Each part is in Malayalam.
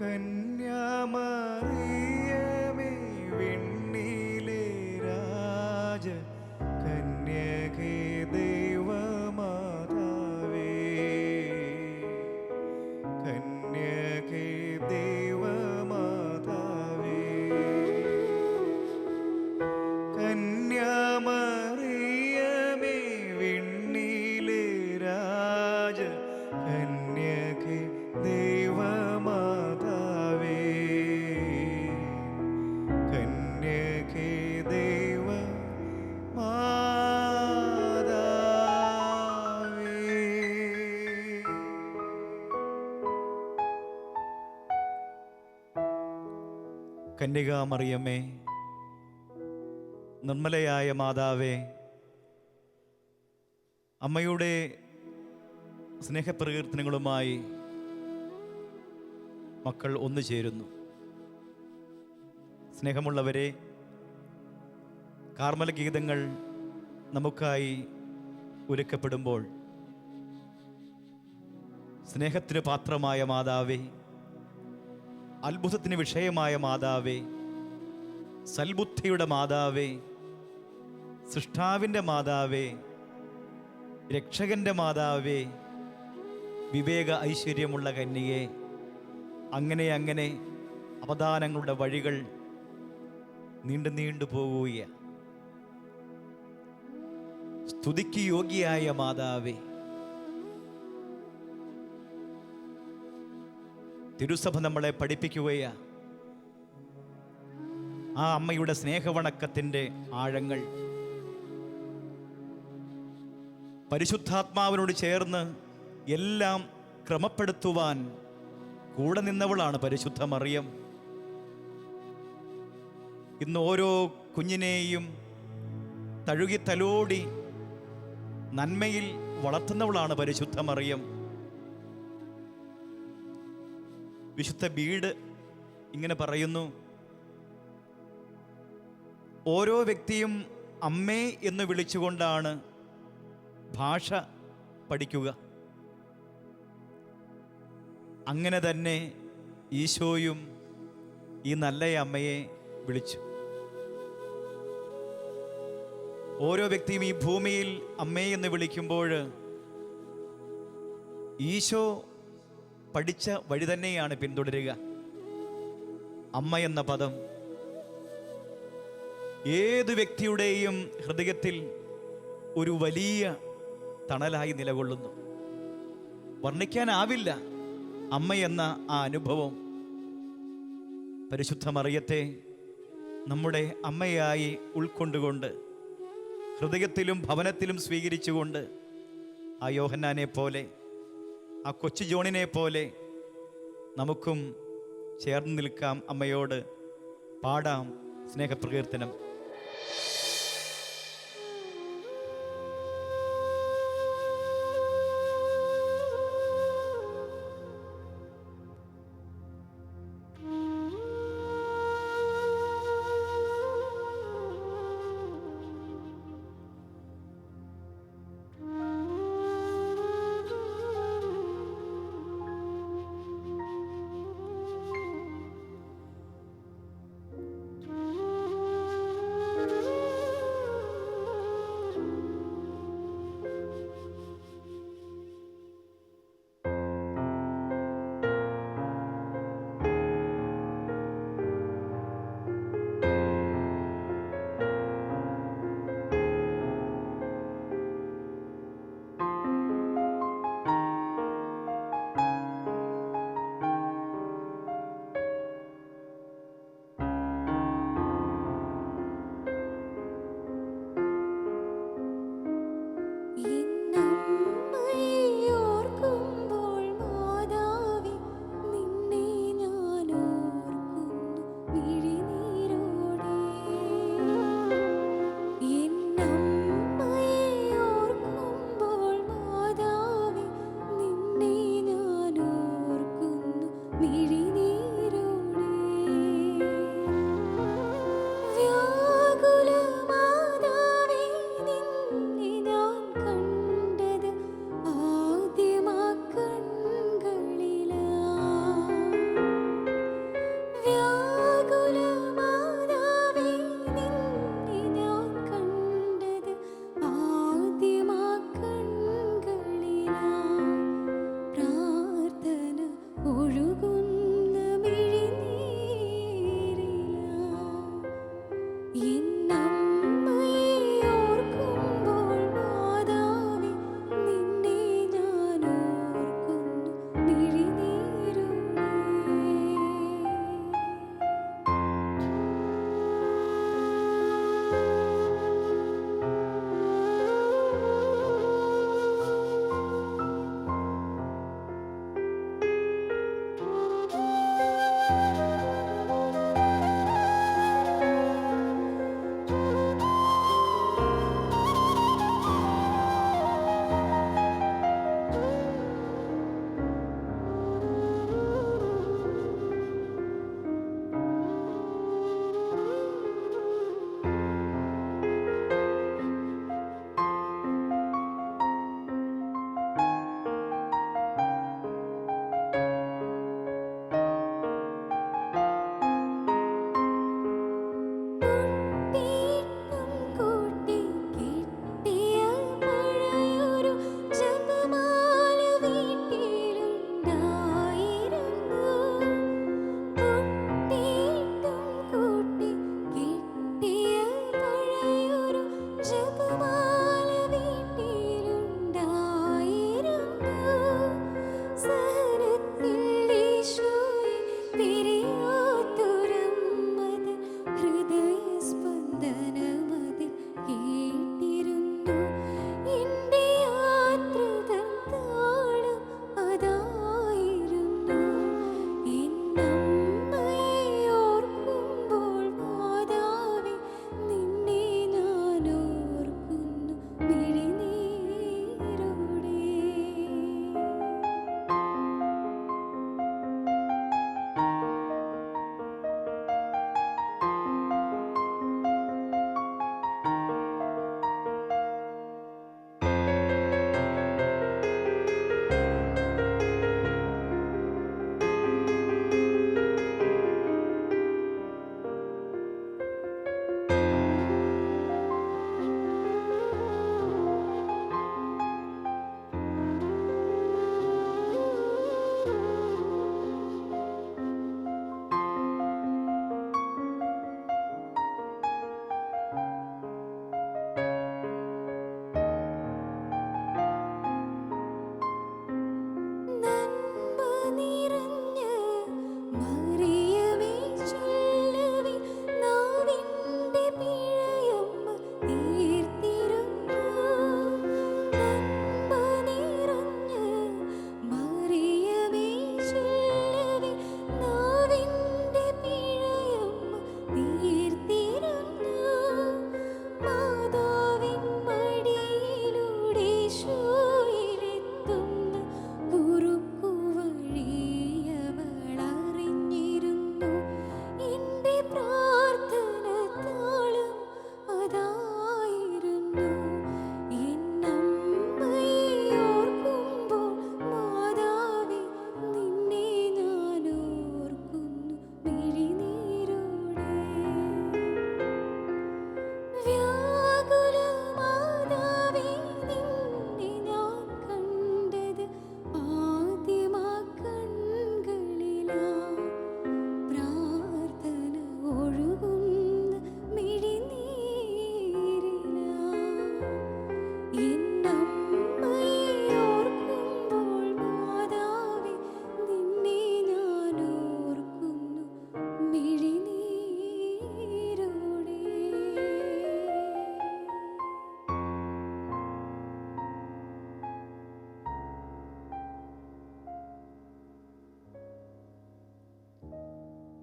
കന്യാമറിയമേ വിണ്ണിലെ രാജ കന്യകേ ദൈവമാതാവേ, കന്യകേ ദൈവമാതാവേ, കന്യാമറിയമേ വിണ്ണിലെ രാജ കന്യകേ ദൈവമാതാവേ, കന്യകേ ദൈവമാതാവേ. കന്യകാമറിയമേ, നിർമ്മലയായ മാതാവേ, അമ്മയുടെ സ്നേഹപ്രകീർത്തനങ്ങളുമായി മക്കൾ ഒന്നു ചേരുന്നു. സ്നേഹമുള്ളവരെ, കാർമല ഗീതങ്ങൾ നമുക്കായി ഒരുക്കപ്പെടുമ്പോൾ സ്നേഹത്തിന് പാത്രമായ മാതാവേ, അത്ഭുതത്തിന് വിഷയമായ മാതാവേ, സൽബുദ്ധിയുടെ മാതാവേ, സൃഷ്ടാവിൻ്റെ മാതാവേ, രക്ഷകൻ്റെ മാതാവേ, വിവേക ഐശ്വര്യമുള്ള കന്യകേ, അങ്ങനെ അങ്ങനെ അവദാനങ്ങളുടെ വഴികൾ നീണ്ടു നീണ്ടു പോകുകയാണ്. സ്തുതിക്ക് യോഗ്യയായ മാതാവേ, തിരുസഭ നമ്മളെ പഠിപ്പിക്കുകയാണ് ആ അമ്മയുടെ സ്നേഹവണക്കത്തിൻ്റെ ആഴങ്ങൾ. പരിശുദ്ധാത്മാവിനോട് ചേർന്ന് എല്ലാം ക്രമപ്പെടുത്തുവാൻ കൂടെ നിന്നവളാണ് പരിശുദ്ധ മറിയം. ഇന്ന് ഓരോ കുഞ്ഞിനെയും തഴുകി തലോടി നന്മയിൽ വളർത്തുന്നവളാണ് പരിശുദ്ധ മറിയം. വിശുദ്ധ ബീഡ് ഇങ്ങനെ പറയുന്നു, ഓരോ വ്യക്തിയും അമ്മേ എന്ന് വിളിച്ചുകൊണ്ടാണ് ഭാഷ പഠിക്കുക. അങ്ങനെ തന്നെ ഈശോയും ഈ നല്ല അമ്മയെ വിളിച്ചു. ഓരോ വ്യക്തിയും ഈ ഭൂമിയിൽ അമ്മേ എന്ന് വിളിക്കുമ്പോൾ ഈശോ പഠിച്ച വഴി തന്നെയാണ് പിന്തുടരുക. അമ്മ എന്ന പദം ഏത് വ്യക്തിയുടെയും ഹൃദയത്തിൽ ഒരു വലിയ തണലായി നിലകൊള്ളുന്നു. വർണ്ണിക്കാനാവില്ല അമ്മ എന്ന ആ അനുഭവം. പരിശുദ്ധ മറിയത്തെ നമ്മുടെ അമ്മയായി ഉൾക്കൊണ്ടുകൊണ്ട് ഹൃദയത്തിലും ഭവനത്തിലും സ്വീകരിച്ചുകൊണ്ട് ആ യോഹന്നാനെ പോലെ, ആ കൊച്ചു ജോണിനെ പോലെ നമുക്കും ചേർന്ന് നിൽക്കാം, അമ്മയോട് പാടാം സ്നേഹപ്രകീർത്തനം.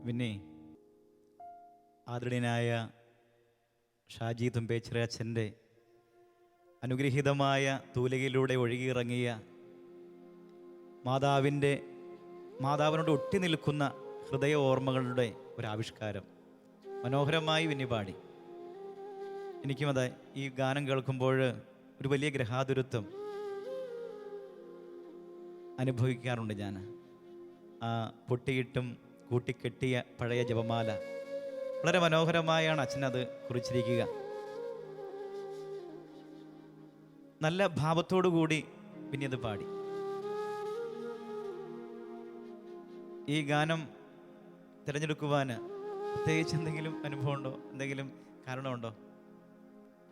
പിന്നെ ആദരണീയനായ ഷാജി തുമ്പേച്ചിറ അച്ഛൻ്റെ അനുഗ്രഹീതമായ തൂലികയിലൂടെ ഒഴുകിയിറങ്ങിയ മാതാവിനോട് ഒട്ടി നിൽക്കുന്ന ഹൃദയ ഓർമ്മകളുടെ ഒരാവിഷ്കാരം മനോഹരമായി വിന്നി പാടി. എനിക്കും അതെ, ഈ ഗാനം കേൾക്കുമ്പോൾ ഒരു വലിയ ഗ്രഹാതുരത്വം അനുഭവിക്കാറുണ്ട് ഞാൻ. ആ പൊട്ടിയിട്ടും കൂട്ടിക്കെട്ടിയ പഴയ ജപമാല വളരെ മനോഹരമായാണ് അച്ഛനത് കുറിച്ചിരിക്കുക. നല്ല ഭാവത്തോടു കൂടി പിന്നെ അത് പാടി. ഈ ഗാനം തിരഞ്ഞെടുക്കുവാൻ പ്രത്യേകിച്ച് എന്തെങ്കിലും അനുഭവമുണ്ടോ, എന്തെങ്കിലും കാരണമുണ്ടോ?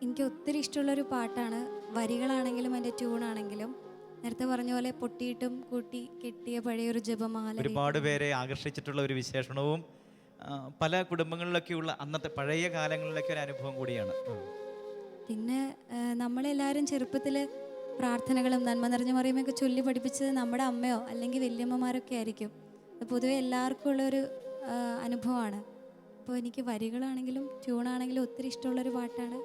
എനിക്ക് ഒത്തിരി ഇഷ്ടമുള്ളൊരു പാട്ടാണ്. വരികളാണെങ്കിലും എൻ്റെ ട്യൂണാണെങ്കിലും നേരത്തെ പറഞ്ഞ പോലെ പൊട്ടിയിട്ടും കൂട്ടി കെട്ടിയ പഴയൊരു ജപമാല ഒരുപാട് പേരെ ആകർഷിച്ചിട്ടുള്ള ഒരു വിശേഷണവും പല കുടുംബങ്ങളിലൊക്കെയുള്ള അന്നത്തെ പഴയ കാലങ്ങളിലൊക്കെ ഒരു അനുഭവം കൂടിയാണ്. പിന്നെ നമ്മളെല്ലാവരും ചെറുപ്പത്തിൽ പ്രാർത്ഥനകളും നന്മ നിറഞ്ഞ മറിയുമൊക്കെ ചൊല്ലി പഠിപ്പിച്ചത് നമ്മുടെ അമ്മയോ അല്ലെങ്കിൽ വല്യമ്മമാരൊക്കെ ആയിരിക്കും. അത് പൊതുവെ എല്ലാവർക്കും ഉള്ളൊരു അനുഭവമാണ്. അപ്പോൾ എനിക്ക് വരികളാണെങ്കിലും ട്യൂണാണെങ്കിലും ഒത്തിരി ഇഷ്ടമുള്ളൊരു പാട്ടാണ്.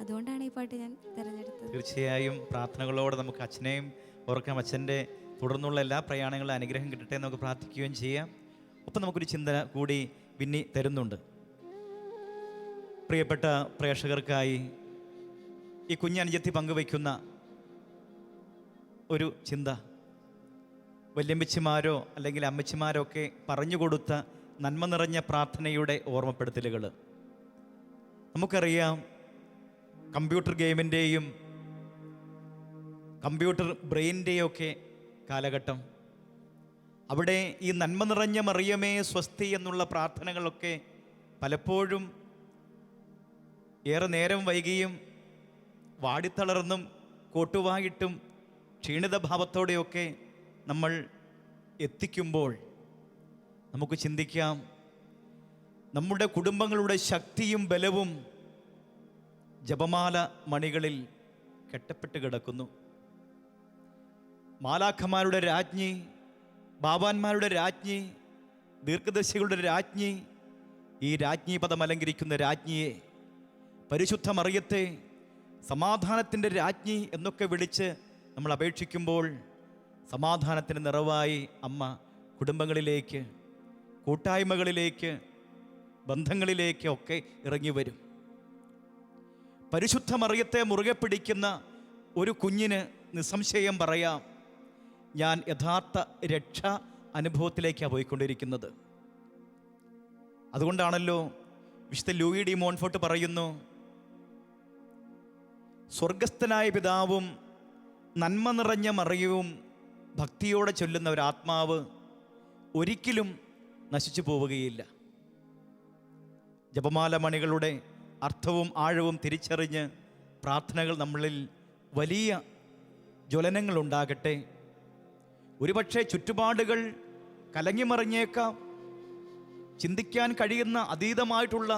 അതുകൊണ്ടാണ് ഈ പാട്ട് ഞാൻ തിരഞ്ഞെടുത്തത്. തീർച്ചയായും പ്രാർത്ഥനകളോടെ നമുക്ക് അച്ഛനെയും ഓർക്കാം. അച്ഛൻ്റെ തുടർന്നുള്ള എല്ലാ പ്രയാണങ്ങളും അനുഗ്രഹം കിട്ടട്ടെ എന്ന് നമുക്ക് പ്രാർത്ഥിക്കുകയും ചെയ്യാം. ഒപ്പം നമുക്കൊരു ചിന്ത കൂടി വിന്നി തരുന്നുണ്ട്. പ്രിയപ്പെട്ട പ്രേക്ഷകർക്കായി ഈ കുഞ്ഞനുജത്തി പങ്കുവയ്ക്കുന്ന ഒരു ചിന്ത, വല്യമ്മച്ചിമാരോ അല്ലെങ്കിൽ അമ്മച്ചിമാരോ ഒക്കെ പറഞ്ഞുകൊടുത്ത നന്മ നിറഞ്ഞ പ്രാർത്ഥനയുടെ ഓർമ്മപ്പെടുത്തലുകൾ. നമുക്കറിയാം, കമ്പ്യൂട്ടർ ഗെയിമിൻ്റെയും കമ്പ്യൂട്ടർ ബ്രെയിനിൻ്റെയും ഒക്കെ കാലഘട്ടം. അവിടെ ഈ നന്മ നിറഞ്ഞ മറിയമേ സ്വസ്തി എന്നുള്ള പ്രാർത്ഥനകളൊക്കെ പലപ്പോഴും ഏറെ നേരം വൈകിയും വാടിത്തളർന്നും കോട്ടുവായിട്ടും ക്ഷീണിതഭാവത്തോടെയൊക്കെ നമ്മൾ എത്തിക്കുമ്പോൾ നമുക്ക് ചിന്തിക്കാം, നമ്മുടെ കുടുംബങ്ങളുടെ ശക്തിയും ബലവും ജപമാല മണികളിൽ കെട്ടപ്പെട്ട് കിടക്കുന്നു. മാലാഖമാരുടെ രാജ്ഞി, ബാബാന്മാരുടെ രാജ്ഞി, ദീർഘദർശികളുടെ രാജ്ഞി, ഈ രാജ്ഞി പദം അലങ്കരിക്കുന്ന രാജ്ഞിയെ, പരിശുദ്ധ മറിയത്തെ സമാധാനത്തിൻ്റെ രാജ്ഞി എന്നൊക്കെ വിളിച്ച് നമ്മൾ അപേക്ഷിക്കുമ്പോൾ സമാധാനത്തിന് നിറവായി അമ്മ കുടുംബങ്ങളിലേക്ക്, കൂട്ടായ്മകളിലേക്ക്, ബന്ധങ്ങളിലേക്ക് ഒക്കെ ഇറങ്ങി വരും. പരിശുദ്ധ മറിയത്തെ മുറുകെ പിടിക്കുന്ന ഒരു കുഞ്ഞിന് നിസ്സംശയം പറയാം, ഞാൻ യഥാർത്ഥ രക്ഷാ അനുഭവത്തിലേക്കാണ് പോയിക്കൊണ്ടിരിക്കുന്നത്. അതുകൊണ്ടാണല്ലോ വിശുദ്ധ ലൂയി ഡി മോൺഫോർട്ട് പറയുന്നു, സ്വർഗസ്ഥനായ പിതാവും നന്മ നിറഞ്ഞ മറിയവും ഭക്തിയോടെ ചൊല്ലുന്ന ഒരാത്മാവ് ഒരിക്കലും നശിച്ചു പോവുകയില്ല. ജപമാല മണികളുടെ അർത്ഥവും ആഴവും തിരിച്ചറിഞ്ഞ് പ്രാർത്ഥനകൾ നമ്മളിൽ വലിയ ജ്വലനങ്ങളുണ്ടാകട്ടെ. ഒരുപക്ഷെ ചുറ്റുപാടുകൾ കലങ്ങിമറിഞ്ഞേക്കാം, ചിന്തിക്കാൻ കഴിയുന്ന അതീതമായിട്ടുള്ള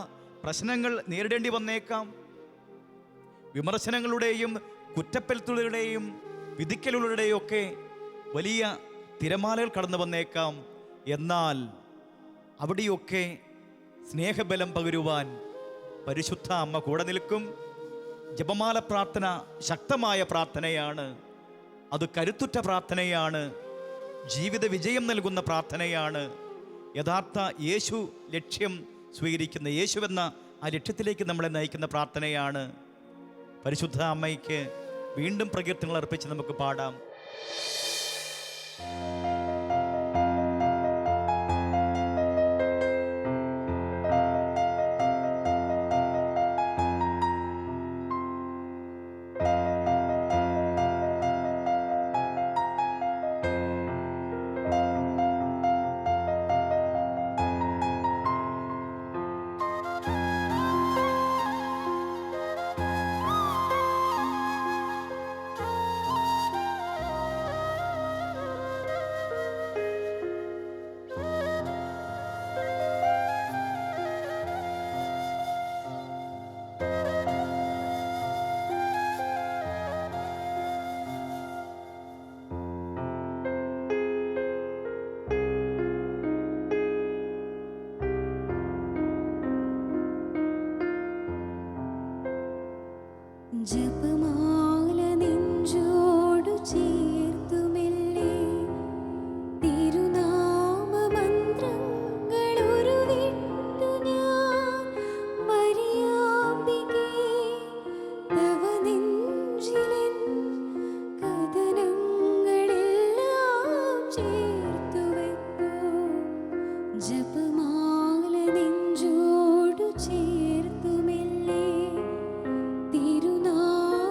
പ്രശ്നങ്ങൾ നേരിടേണ്ടി വന്നേക്കാം, വിമർശനങ്ങളുടെയും കുറ്റപ്പെടുത്തലുകളുടെയും വിധിക്കലുകളുടെയും ഒക്കെ വലിയ തിരമാലകൾ കടന്നു വന്നേക്കാം. എന്നാൽ അവിടെയൊക്കെ സ്നേഹബലം പകരുവാൻ പരിശുദ്ധ അമ്മ കൂടെ നിൽക്കും. ജപമാല പ്രാർത്ഥന ശക്തമായ പ്രാർത്ഥനയാണ്, അത് കരുത്തുറ്റ പ്രാർത്ഥനയാണ്, ജീവിത വിജയം നൽകുന്ന പ്രാർത്ഥനയാണ്. യഥാർത്ഥ യേശു ലക്ഷ്യം സ്വീകരിക്കുന്ന, യേശുവെന്ന ആ ലക്ഷ്യത്തിലേക്ക് നമ്മളെ നയിക്കുന്ന പ്രാർത്ഥനയാണ്. പരിശുദ്ധ അമ്മയ്ക്ക് വീണ്ടും പ്രകീർത്തനങ്ങൾ അർപ്പിച്ച് നമുക്ക് പാടാം. ജപമാല നെഞ്ചോടു ചേർത്തുമെല്ലെ തിരുനാമമന്ത്രങ്ങൾ ഉരുവിട്ടു ഞാൻ മരിയാമ്പികേ തവ നെഞ്ചിലെൻ കഥനങ്ങളെല്ലാം ചേർത്തുവെപ്പൂ. ജപമാല നെഞ്ചോടു ചേർത്തുമെല്ലെ തിരുനാമമന്ത്രങ്ങൾ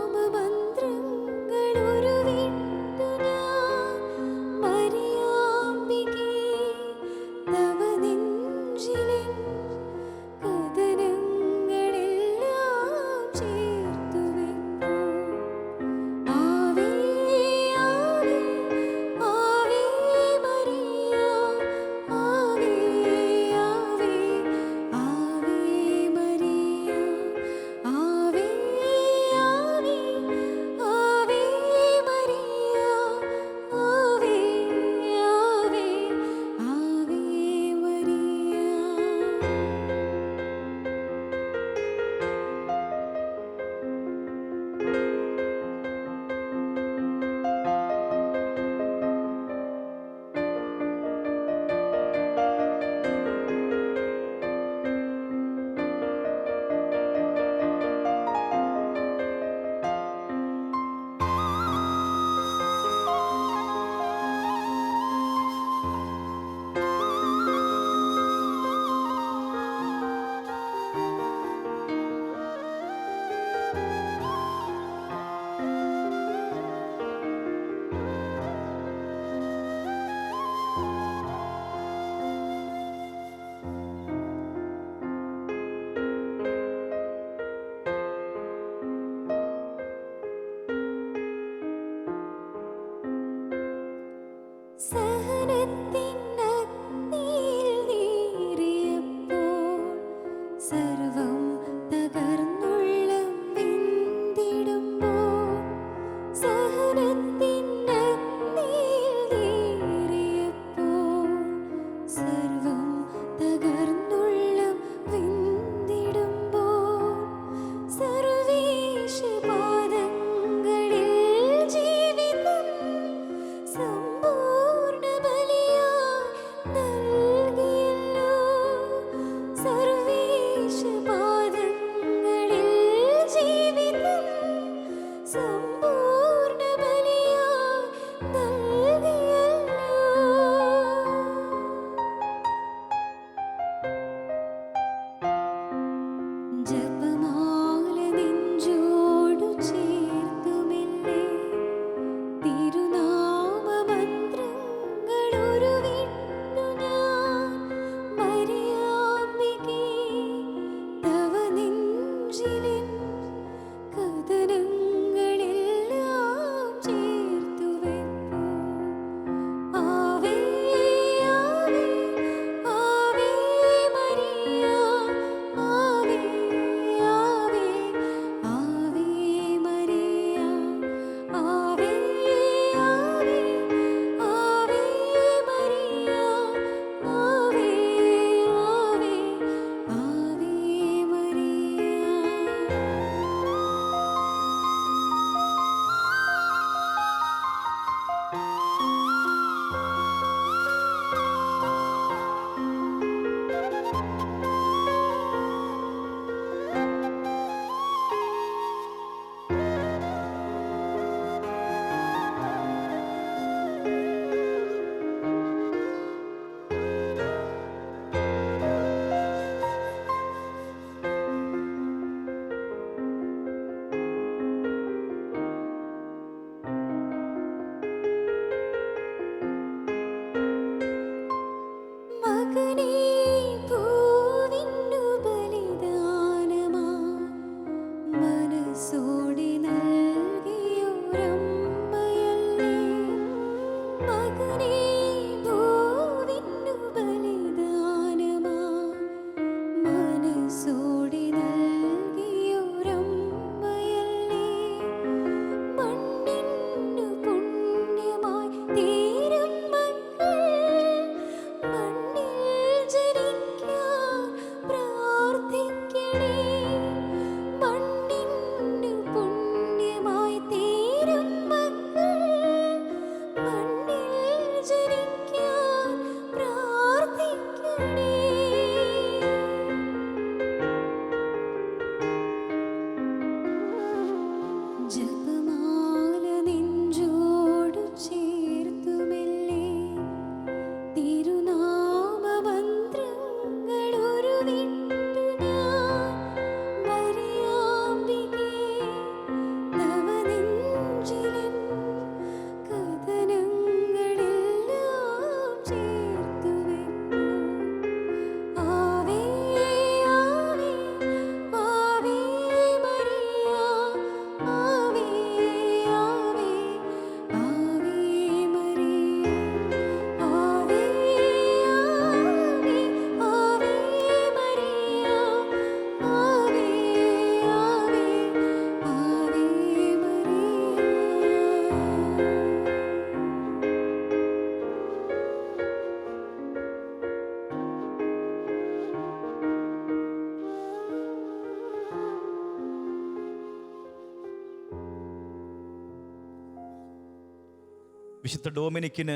വിശുദ്ധ ഡൊമിനിക്കിന്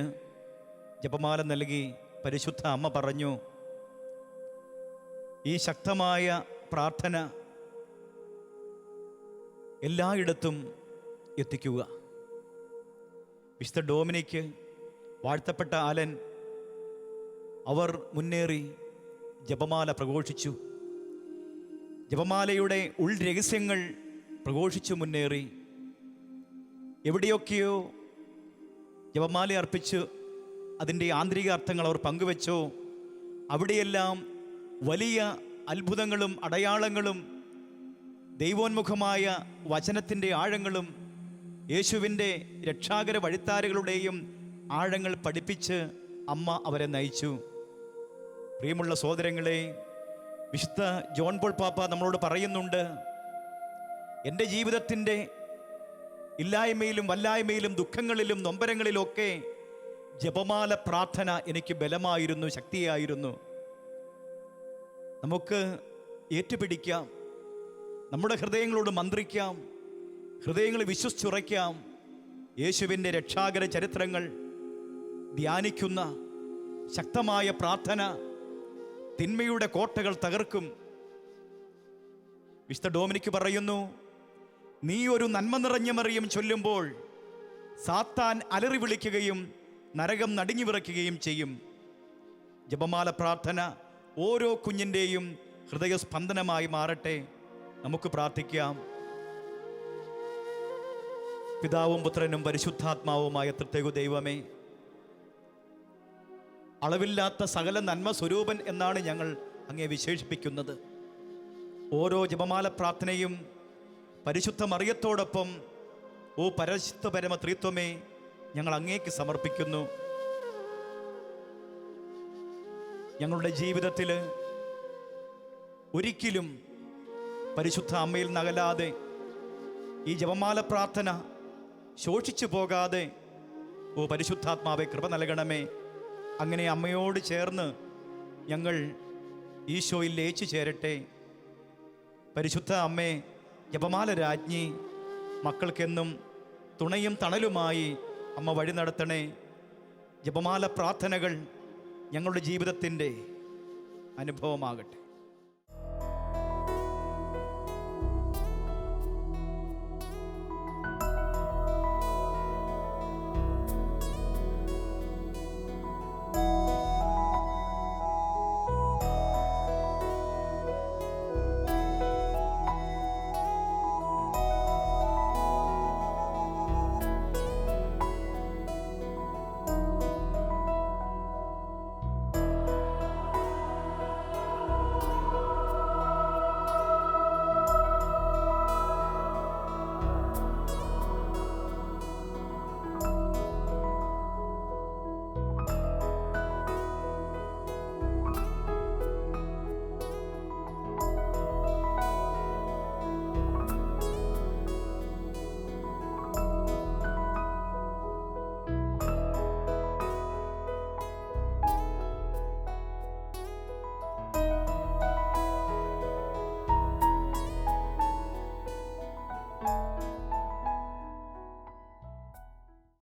ജപമാല നൽകി പരിശുദ്ധ അമ്മ പറഞ്ഞു, ഈ ശക്തമായ പ്രാർത്ഥന എല്ലായിടത്തും എത്തിക്കുക. വിശുദ്ധ ഡൊമിനിക്ക്, വാഴ്ത്തപ്പെട്ട ആലൻ, അവർ മുന്നേറി ജപമാല പ്രഘോഷിച്ചു. ജപമാലയുടെ ഉൾരഹസ്യങ്ങൾ പ്രഘോഷിച്ചു മുന്നേറി. എവിടെയൊക്കെയോ ജപമാല അർപ്പിച്ച് അതിൻ്റെ ആന്തരിക അർത്ഥങ്ങൾ അവർ പങ്കുവെച്ചോ, അവിടെയെല്ലാം വലിയ അത്ഭുതങ്ങളും അടയാളങ്ങളും ദൈവോന്മുഖമായ വചനത്തിൻ്റെ ആഴങ്ങളും യേശുവിൻ്റെ രക്ഷാകര വഴിത്താരകളുടെയും ആഴങ്ങൾ പഠിപ്പിച്ച് അമ്മ അവരെ നയിച്ചു. പ്രിയമുള്ള സഹോദരങ്ങളെ, വിശുദ്ധ ജോൺ പോൾ പാപ്പ നമ്മളോട് പറയുന്നുണ്ട്, എൻ്റെ ജീവിതത്തിൻ്റെ ഇല്ലായ്മയിലും വല്ലായ്മയിലും ദുഃഖങ്ങളിലും നൊമ്പരങ്ങളിലൊക്കെ ജപമാല പ്രാർത്ഥന എനിക്ക് ബലമായിരുന്നു, ശക്തിയായിരുന്നു. നമുക്ക് ഏറ്റുപിടിക്കാം, നമ്മുടെ ഹൃദയങ്ങളോട് മന്ത്രിക്കാം, ഹൃദയങ്ങളെ വിശ്വസിച്ചുറയ്ക്കാം. യേശുവിൻ്റെ രക്ഷാകര ചരിത്രങ്ങൾ ധ്യാനിക്കുന്ന ശക്തമായ പ്രാർത്ഥന തിന്മയുടെ കോട്ടകൾ തകർക്കും. വിശുദ്ധ ഡൊമിനിക്ക് പറയുന്നു, നീ ഒരു നന്മ നിറഞ്ഞ മറിയം ചൊല്ലുമ്പോൾ സാത്താൻ അലറി വിളിക്കുകയും നരകം നടുങ്ങി വിറയ്ക്കുകയും ചെയ്യും. ജപമാല പ്രാർത്ഥന ഓരോ കുഞ്ഞിൻ്റെയും ഹൃദയസ്പന്ദനമായി മാറട്ടെ. നമുക്ക് പ്രാർത്ഥിക്കാം. പിതാവും പുത്രനും പരിശുദ്ധാത്മാവുമായ ത്രിത്വൈക ദൈവമേ, അളവില്ലാത്ത സകല നന്മ സ്വരൂപൻ എന്നാണ് ഞങ്ങൾ അങ്ങേ വിശേഷിപ്പിക്കുന്നത്. ഓരോ ജപമാല പ്രാർത്ഥനയും പരിശുദ്ധ മറിയത്തോടൊപ്പം ഓ പരിശുദ്ധ പരമ ത്രിത്വമേ ഞങ്ങൾ അങ്ങേക്ക് സമർപ്പിക്കുന്നു. ഞങ്ങളുടെ ജീവിതത്തിൽ ഒരിക്കലും പരിശുദ്ധ അമ്മയിൽ നകലാതെ ഈ ജപമാല പ്രാർത്ഥന ശോഷിച്ചു പോകാതെ ഓ പരിശുദ്ധാത്മാവെ കൃപ നൽകണമേ. അങ്ങനെ അമ്മയോട് ചേർന്ന് ഞങ്ങൾ ഈശോയിൽ ലയിച്ചു ചേരട്ടെ. പരിശുദ്ധ അമ്മേ, ജപമാല രാജ്ഞി, മക്കൾക്കെന്നും തുണയും തണലുമായി അമ്മ വഴി നടത്തണേ. ജപമാല പ്രാർത്ഥനകൾ ഞങ്ങളുടെ ജീവിതത്തിൻ്റെ അനുഭവമാകട്ടെ.